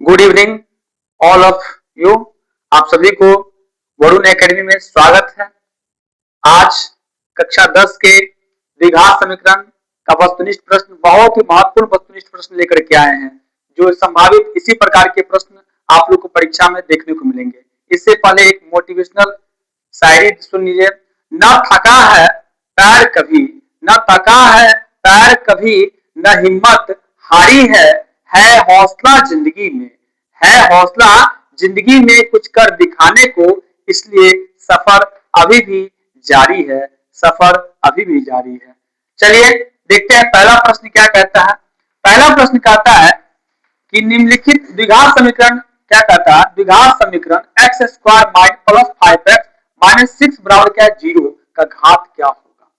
Good evening all of you. आप सभी को वरुण एकेडमी में स्वागत है। आज कक्षा 10 के द्विघात समीकरण का वस्तुनिष्ठ प्रश्न, बहुत ही महत्वपूर्ण वस्तुनिष्ठ प्रश्न लेकर के आए हैं, जो संभावित इसी प्रकार के प्रश्न आप लोग को परीक्षा में देखने को मिलेंगे। इससे पहले एक मोटिवेशनल शायरी सुन लीजिए। न थका है पैर कभी, न थका है पैर कभी, न हिम्मत हारी है हौसला जिंदगी में, है हौसला जिंदगी में कुछ कर दिखाने को, इसलिए सफर अभी भी जारी है, सफर अभी भी जारी है। चलिए देखते हैं पहला प्रश्न क्या कहता है। पहला प्रश्न कहता है कि निम्नलिखित द्विघात समीकरण क्या कहता है, द्विघात समीकरण x square plus 5x minus 6 बराबर क्या है 0 का घात क्या होगा।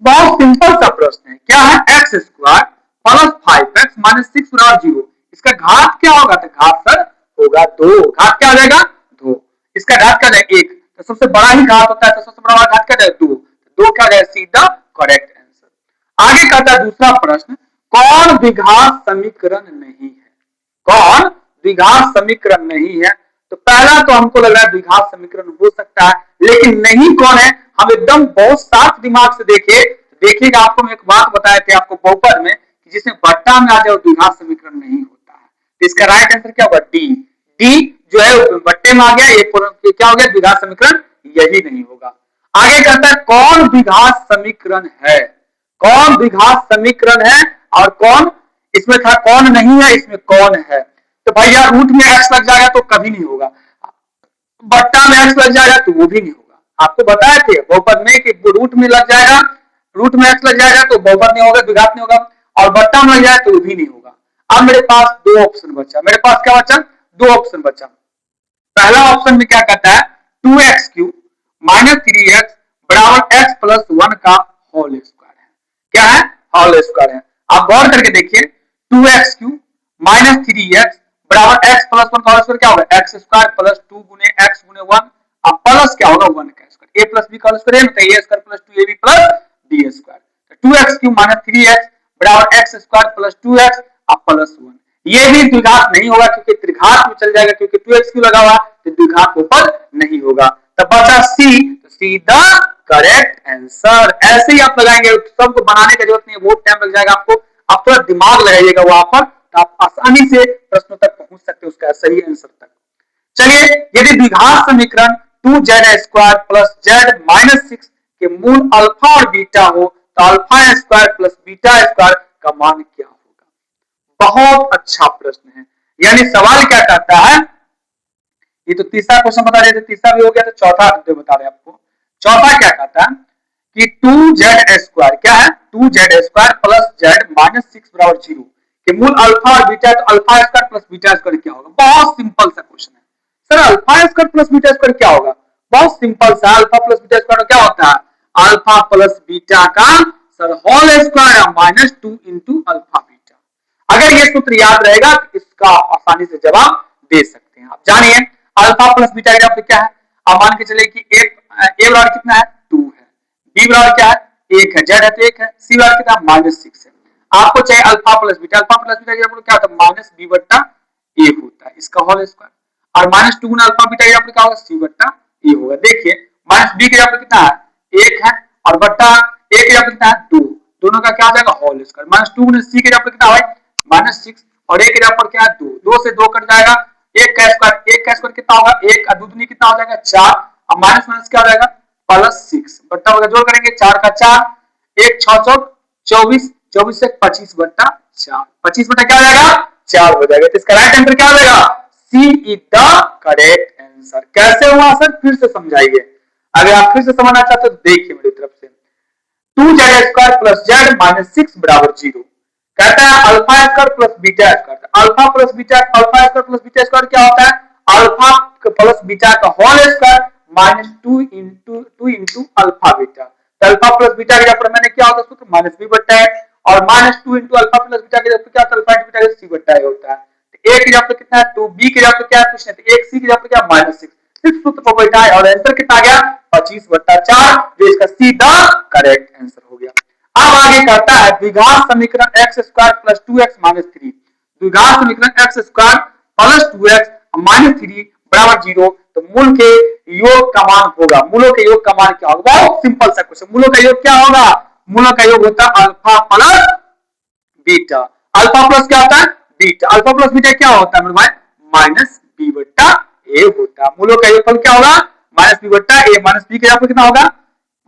बहुत सिंपल सा प्रश्न है। क्या है, x square plus 5x minus 6 बराबर 0, इसका घात क्या होगा, तो घात सर होगा 2। घात क्या हो जाएगा 2। इसका घात क्या है 1, तो सबसे बड़ा ही घात होता है, तो सबसे बड़ा घात क्या है 2। 2 क्या है सीधा करेक्ट आंसर। आगे कहता है दूसरा प्रश्न, कौन द्विघात समीकरण नहीं है, कौन द्विघात समीकरण नहीं है। तो पहला तो हमको लग रहा है द्विघात समीकरण हो सकता है, लेकिन नहीं कौन है, हम एकदम बहुत साफ दिमाग से देखिएगा। आपको मैं एक बात बताए थे आपको बहुपद में, जिसमें बट्टा में आ जाए द्विघात समीकरण नहीं होता है। तो इसका राइट आंसर क्या होगा डी। डी जो है बट्टे में आ गया, ये क्या हो गया द्विघात समीकरण, यही नहीं होगा। आगे कहता है कौन द्विघात समीकरण है, कौन द्विघात समीकरण है, और कौन इसमें था कौन नहीं है, इसमें कौन है। तो भैया रूट में एक्स लग जाएगा तो कभी नहीं होगा, बट्टा में एक्स लग जाएगा तो वो भी नहीं होगा। आपको बताए थे बहुपद में कि रूट में लग जाएगा, रूट में एक्स लग जाएगा तो बहुपद नहीं होगा, द्विघात नहीं होगा, और बट्टा में लग जाए तो वो भी नहीं होगा। अब मेरे पास दो ऑप्शन बचा, मेरे पास क्या बचा, दो ऑप्शन बचा। पहला ऑप्शन में क्या कहता है 2x³ माइनस 3x बराबर x प्लस 1 का होल स्क्वायर है। क्या है, होल स्क्वायर है। आप गौर करके देखिए 2x³ माइनस 3x बराबर x प्लस 1 का होल स्क्वायर क्या होगा, x स्क्वायर प्लस 2 गुने x गुने 1, अब प्लस क्या होगा 1 का स्क्वायर, a प्लस b का होल स्क्वायर है, तो a square plus 2ab plus b square. 2x³ minus 3x बराबर x स्क्वायर प्लस 2x अब प्लस 1। ये भी द्विघात नहीं होगा क्योंकि त्रिघात में चल जाएगा, क्योंकि 2x³ लगा हुआ तो द्विघात ऊपर नहीं होगा। तब बचा सी, तो सी द करेक्ट आंसर। ऐसे ही आप लगाएंगे, सबको बनाने की जरूरत नहीं है, बहुत टाइम लग जाएगा आपको, आप थोड़ा दिमाग लगाइएगा वहां पर, तो आप आसानी से प्रश्नों तक पहुंच सकते हैं, उसका सही आंसर तक। चलिए यदि द्विघात समीकरण 2z² प्लस z माइनस 6 के मूल अल्फा और बीटा हो, तो alpha square plus beta square का मान क्या होगा। बहुत अच्छा प्रश्न है। यानी सवाल क्या कहता है, ये तो तीसरा क्वेश्चन बता रहे थे, तीसरा भी हो गया, तो चौथा बता रहे आपको। चौथा क्या कहता है कि 2z² क्या है, 2z² प्लस z माइनस 6 बराबर 0 के मूल अल्फा और बीटा, तो alpha square plus beta square क्या होगा। बहुत सिंपल सा क्वेश्चन है sir, alpha square plus beta square क्या होगा। बहुत सिंपल सा, अल्फा प्लस बीटा स्क्वायर क्या होता है, अल्फा प्लस बीटा का सर whole square minus 2 into alpha beta. अगर ये सूत्र याद रहेगा तो इसका आसानी से जवाब दे सकते हैं। आप जानिए अल्फा प्लस बीटा का क्या है। अब मान के चले कि ए बराबर कितना है 2 है, बी बराबर क्या है 1 है, जेड है तो 1 है, सी बराबर कितना माइनस 6 है। आपको चाहिए alpha plus beta, alpha plus beta क्या होता है माइनस बी बट्टा ए होता है, इसका होल स्क्वायर, और माइनस 2 गुना अल्फा बीटा क्या होगा सी बट्टा ए होगा। देखिए माइनस बी के कितना है 1 है, और बट्टा ए के कितना है 2, दोनों का क्या आ जाएगा होल स्क्वायर, माइनस 2 गुना सी के कितना है माइनस 6, और एक के क्या है 2, 2 से 2 कट जाएगा, एक का स्क्वायर कितना होगा, एक का दूनी कितना हो जाएगा 4, अब माइनस माइनस क्या हो जाएगा प्लस 6, बट्टा वगैरह जोड़ करेंगे 4 का 4, 1 6 चौक 24, 24 से 25 बट्टा 4, 25 बट्टा क्या हो जाएगा 4 हो जाएगा। तो इसका राइट आंसर क्या हो जाएगा, सी इज द करेक्ट आंसर। कैसे हुआ सर, फिर से समझाइए, अगर आप फिर से समझना चाहते हो तो देखिए मेरी तरफ से। 2z² प्लस z माइनस 6 बराबर 0, कहता है alpha square plus beta square, alpha plus beta, alpha square plus beta square क्या होता है अल्फा प्लस बीटा का whole square minus 2 into alpha beta. तो अल्फा प्लस बीटा के ऊपर मैंने क्या होता है सूत्र माइनस बी बट्टा है, और minus 2 into alpha plus beta के ऊपर क्या होता है अल्फा इंटू बीटा का सी बट्टा है होता है। तो ए के जगह पे कितना है 2, बी के जगह पे क्या है कुछ नहीं, तो 1 सी के जगह पे क्या माइनस 6, 6 सूत्र पर बैठा है, और आंसर कितना आ गया 25 बट्टा 4, जो इसका सीधा करेक्ट आंसर हो गया। अब आगे कहता है द्विघात समीकरण x² प्लस 2x माइनस 3, द्विघात समीकरण x² प्लस 2x माइनस 3 बराबर 0, तो मूल के योग का मान होगा, मूलों के योग का मान क्या होगा? बहुत सिंपल सा क्वेश्चन, मूलों का योग क्या होगा? मूलों का योग होता है alpha plus beta. Alpha plus क्या होता है? बीटा। अल्फा प्लस बीटा क्या होता है मेरे भाई? माइनस बी बट्टा ए होता है। मूलों का योगफल क्या होगा? माइनस बी बट्टा ए। माइनस बी का योगफल कितना होगा?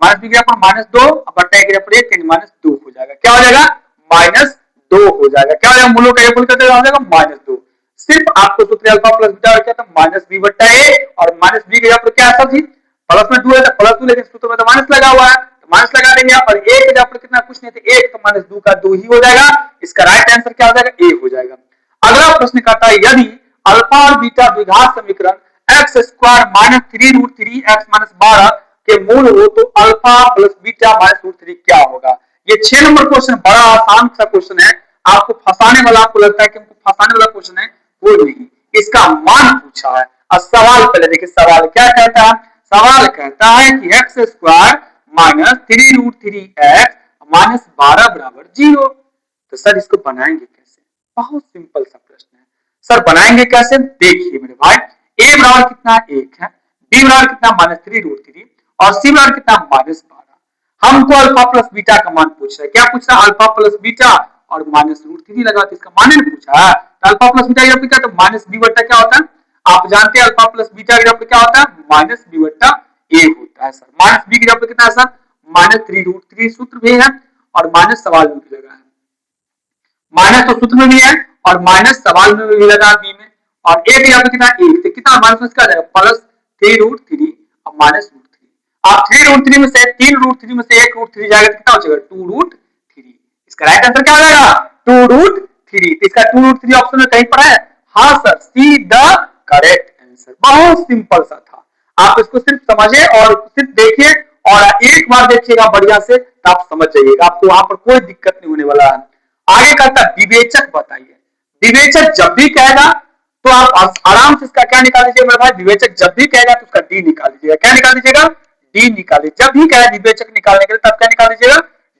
माइनस बी का योगफल माइनस 2 बट्टा ए का योगफल 1 माइनस 2 हो जाएगा। क्या हो जाएगा? माइनस 2 हो जाएगा। क्या हो जाएगा? मूलों का योगफल कितना हो जाएगा? माइनस 2। सिर्फ आपको सूत्र अल्फा प्लस बीटा क्या था? माइनस बी बट्टा ए, और माइनस बी का योगफल क्या है सर जी? प्लस में 2 है तो प्लस 2, लेकिन सूत्र में तो माइनस लगा हुआ है, माइनस लगा देंगे यहाँ पर। एक का योगफल कितना? कुछ नहीं, तो 1 तो माइनस 2 का 2 ही हो जाएगा। इसका राइट आंसर क्या हो जाएगा? ए हो जाएगा। अगला प्रश्न कहता है यदि अल्फा और बीटा द्विघात समीकरण x square minus 3 root 3 x minus 12 के मूल हो तो alpha plus beta minus root 3 क्या होगा? ये 6 नंबर क्वेश्चन बड़ा आसान सा क्वेश्चन है, आपको फंसाने वाला, आपको लगता है कि हमको फंसाने वाला क्वेश्चन है, वो नहीं, इसका मान पूछा है। और सवाल पहले देखिए, सवाल क्या कहता है? सवाल कहता है कि x square minus 3 root 3 x minus 12 बराबर 0। तो सर इसको बनाएंगे कैसे? बहुत सिंपल सा प्रश्न है सर, बनाएंगे कैसे? देखिए मेरे भाई, ए बराबर कितना? 1 है, बी बराबर कितना? माइनस 3 रूट 3, और सी बराबर कितना? माइनस 12। हमको अल्फा प्लस बीटा का मान पूछ रहा है। क्या पूछ रहा है? अल्फा प्लस बीटा और माइनस रूट 3 लगा, तो इसका मान नहीं पूछा है। तो अल्फा प्लस बीटा या क्या? तो माइनस बी बट्टा क्या होता है? आप जानते हैं अल्फा प्लस बीटा का क्या होता है? माइनस बी बट्टा ए होता है सर। माइनस बी का कितना है सर? माइनस 3 रूट 3 सूत्र भी है, और माइनस सवाल में भी लगा है। माइनस तो सूत्र में भी है और माइनस सवाल में भी लगा बी में। और एक यहाँ पे कितना? 1, तो कितना माइनस क्या जाएगा? प्लस 3 रूट 3 और माइनस रूट 3। आप 3 रूट 3 में से 3 रूट 3 में से 1 रूट 3 जाएगा तो कितना हो जाएगा? 2 रूट 3। इसका राइट आंसर क्या हो जाएगा? 2 रूट 3। इसका 2 रूट 3 ऑप्शन में कहीं पड़ा है? हाँ sir, see the correct answer. बहुत सिंपल सा था, आप इसको सिर्फ समझिए और सिर्फ देखिए, और एक बार देखिएगा बढ़िया से तो आप समझ जाइएगा, आपको वहां पर कोई दिक्कत नहीं होने वाला है। आगे कहता है विवेचक बताइए। विवेचक जब भी कहेगा तो आप आराम से इसका क्या निकाल दीजिए मेरे भाई? विवेचक जब भी कहेगा तो उसका डी निकाल दीजिएगा। क्या निकाल दीजिएगा? डी निकाल दीजिए। जब भी कहे विवेचक निकालने के लिए तब क्या निकाल दीजिएगा?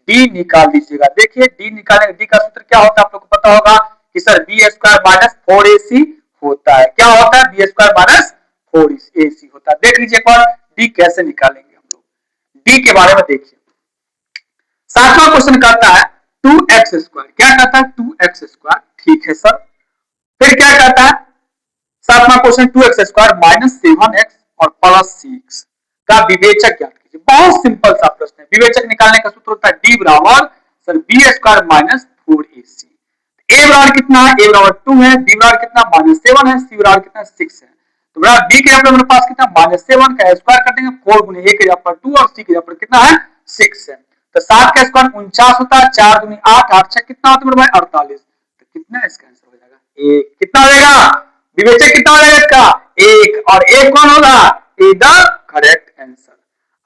डी निकाल दीजिएगा। देखिए डी निकालने, डी का सूत्र क्या होता है आप लोग को पता होगा कि sir b square minus 4ac होता है। क्या होता है? बी स्क्वायर माइनस 4ac होता है। देख लीजिए एक बार डी कैसे निकालेंगे हम लोग, डी के बारे में देखिए। 7वां क्वेश्चन कहता है 2x स्क्वायर। क्या कहता है? 2x square. ठीक है सर, फिर क्या कहता है? 7वां question 2x square minus 7x और प्लस 6 का विवेचक ज्ञात कीजिए। बहुत सिंपल सा प्रश्न है। विवेचक निकालने का सूत्र होता है डी बराबर सर b square minus 4ac। A बराबर कितना है? ए बराबर 2 है, बी बराबर कितना? माइनस 7 है, सी बराबर कितना? 6 है। तो बराबर बी के यहाँ पर मेरे पास कितना? माइनस 7 का स्क्वायर कर देंगे, 4 गुने ए के यहाँ पर 2 और सी के यहाँ पर कितना है? 6 है। तो 7 का स्क्वायर 49 होता है, 4 दूनी 8, 8 6 कितना होता है मेरे भाई? 48। तो कितना इसका आंसर हो जाएगा? 1। कितना हो जाएगा? विवेचक कितना हो जाएगा इसका? 1। और 1 कौन होगा? ए द करेक्ट आंसर।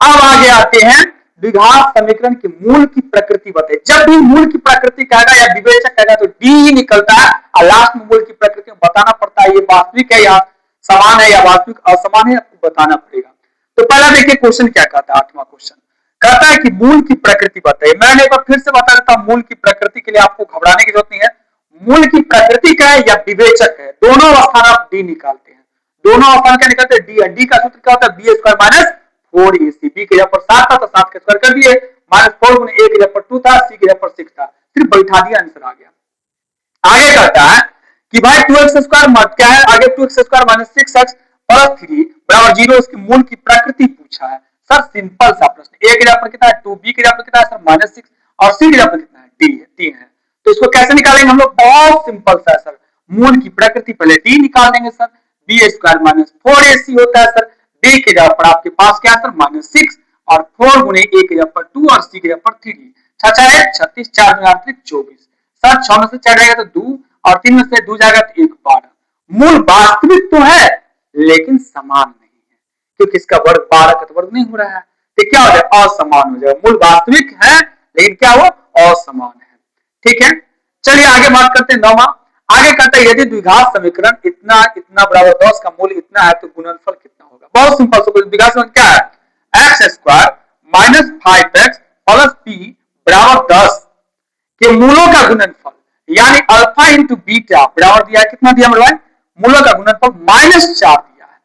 अब आगे आते हैं द्विघात समीकरण के मूल की प्रकृति बताइए। जब भी मूल की प्रकृति कहेगा या विवेचक कहेगा तो डी ही निकलता है, और लास्ट में मूल की प्रकृति में बताना पड़ता है ये वास्तविक है या समान है या वास्तविक असमान है, आपको बताना पड़ेगा। तो पहला देखिए क्वेश्चन क्या कहता है। 8वां क्वेश्चन कहता है कि मूल की प्रकृति बताइए। मैंने एक बार फिर से बता देता हूं, मूल की प्रकृति के लिए आपको घबराने की जरूरत नहीं है। मूल की प्रकृति क्या है या विवेचक है, दोनों अवस्थान आप डी निकालते हैं। दोनों अवस्थान क्या निकालते हैं? डी। डी का सूत्र क्या होता है? B square minus 4ac। B के यहाँ पर 7 था तो 7 का स्क्वायर कर दिए, माइनस 4 गुने ए के यहाँ पर 2 था, सी के यहाँ पर 6 था, सिर्फ बैठा दिया, आंसर आ गया। आगे कहता है कि भाई 2x स्क्वायर मत क्या है? आगे 2x square minus 6x plus 3 बराबर 0, इसकी मूल की प्रकृति पूछा है। सर सिंपल सा प्रश्न। ए के यहाँ पर कितना है? 2, बी के यहाँ पर कितना है सर? माइनस 6, और सी के यहाँ पर कितना है? डी है, 3 है। तो इसको कैसे निकालेंगे हम लोग? बहुत सिंपल सा है सर। मूल की प्रकृति पहले डी निकाल देंगे sir, b square minus 4ac होता है सर। डी के जगह पर आपके पास क्या है सर? माइनस 6, और 4 गुने ए के जगह पर 2 और सी के जगह पर 3, 6 है 36, 4 गुने 8 24। सर 6 में से 4 जाएगा तो 2, और 3 में से 2 जाएगा तो 1, 12। मूल वास्तविक तो है लेकिन समान नहीं है, क्योंकि इसका वर्ग 12 का तो वर्ग नहीं हो रहा है, तो क्या हो जाएगा? असमान हो जाएगा। मूल वास्तविक है लेकिन क्या हुआ? असमान है। ठीक है, चलिए आगे बात करते हैं 9वां। आगे कहता है यदि द्विघात समीकरण इतना इतना बराबर 10 का मूल्य इतना है तो गुणनफल कितना होगा? बहुत सिंपल सा द्विघात समीकरण क्या है? X square minus 5x plus p बराबर 10 के मूलों का गुणनफल, यानी अल्फा इंटू बीटा बराबर दिया है कितना? दिया मेरे भाई मूलों का गुणनफल -4 दिया है,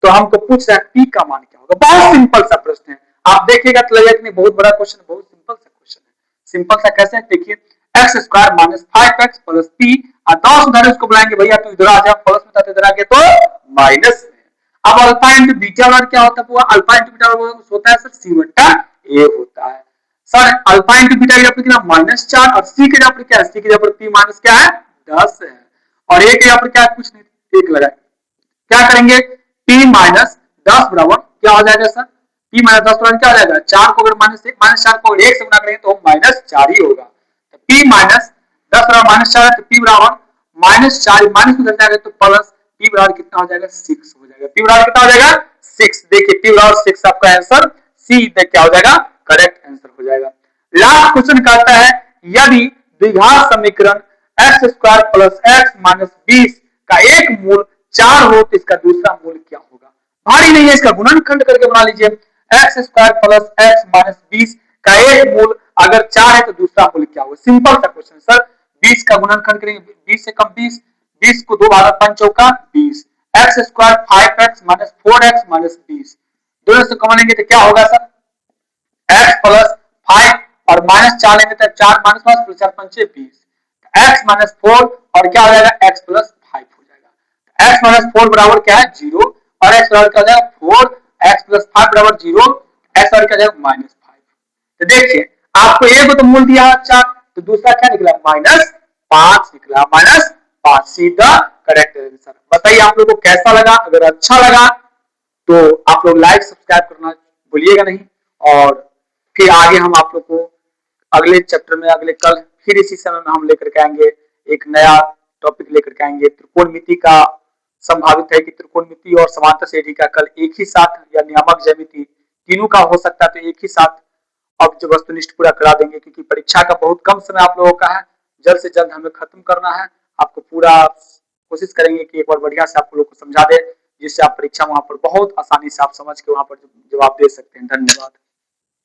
तो हमको पूछ रहा है पी का मान क्या होगा। बहुत सिंपल सा प्रश्न है, आप देखिएगा तो लगेगा कि बहुत बड़ा क्वेश्चन, बहुत सिंपल सा क्वेश्चन है। सिंपल सा कैसे, देखिए x square minus 5x plus P, और 10 उधर उसको बुलाएंगे भैया तू इधर आ जा, प्लस में था इधर आके तो माइनस में। अब अल्फा इंटू बीटा और क्या होता है, अल्फा इंटू बीटा होता है सर सी बट्टा ए होता है। सर अल्फा इंटू बीटा की जगह पर कितना -4, और सी की जगह पर क्या है, सी की जगह पर पी माइनस क्या है 10 है, और ए की जगह पर क्या है कुछ नहीं, एक लगाए, क्या करेंगे p माइनस 10 बराबर क्या हो जाएगा सर, p माइनस 10 बराबर क्या हो जाएगा, 4 को अगर -4 को 1 से गुणा करेंगे तो -4 ही होगा, तो p माइनस 10 बराबर -4 है, तो p बराबर -4 माइनस में घट जाएगा तो प्लस p बराबर कितना हो जाएगा 6 हो जाएगा, p बराबर कितना हो जाएगा 6। देखिए p बराबर 6 आपका आंसर सी क्या हो जाएगा, करेक्ट आंसर हो जाएगा। लास्ट क्वेश्चन कहता है यदि द्विघात समीकरण x square plus x minus 20 का एक मूल 4 हो तो इसका दूसरा मूल क्या होगा। भारी नहीं है, इसका गुणनखंड करके बना लीजिए, x square plus x minus 20 का एक मूल अगर 4 है तो दूसरा मूल क्या होगा। सिंपल सा क्वेश्चन सर, 20 का गुणनखंड करेंगे, 20 से कम 20, 20 को 2 भागा 5 चौका 20, x square 5x minus 4x minus 20, दोनों से कॉमन लेंगे तो क्या होगा सर, x प्लस 5 और -4 लेंगे तो 4 माइनस 5 प्लस 4 पंचे 20, x माइनस 4 और क्या हो जाएगा x प्लस 5 हो जाएगा, x माइनस 4 बराबर क्या है 0, और x बराबर क्या हो जाएगा 4, x प्लस 5 बराबर 0, x बराबर क्या हो जाएगा -5। तो देखिए आपको एक तो मूल दिया 4, तो दूसरा क्या निकला -5 निकला, -5 सीधा करेक्ट आंसर। बताइए आप लोगों को कैसा लगा, अगर अच्छा लगा तो आप लोग लाइक सब्सक्राइब करना भूलिएगा नहीं, और फिर आगे हम आप लोग को अगले चैप्टर में अगले कल फिर इसी समय में हम लेकर के आएंगे, एक नया टॉपिक लेकर के आएंगे। त्रिकोणमिति का संभावित है कि त्रिकोणमिति और समांतर श्रेणी का कल एक ही साथ, या नियामक ज्यामिति तीनों का हो सकता है, तो एक ही साथ अब जो वस्तुनिष्ठ पूरा करा देंगे, क्योंकि परीक्षा का बहुत कम समय आप लोगों का है, जल्द से जल्द हमें खत्म करना है। आपको पूरा कोशिश करेंगे कि एक बार बढ़िया से आप लोग को समझा दे, जिससे आप परीक्षा वहां पर बहुत आसानी से आप समझ के वहां पर जवाब दे सकते हैं। धन्यवाद।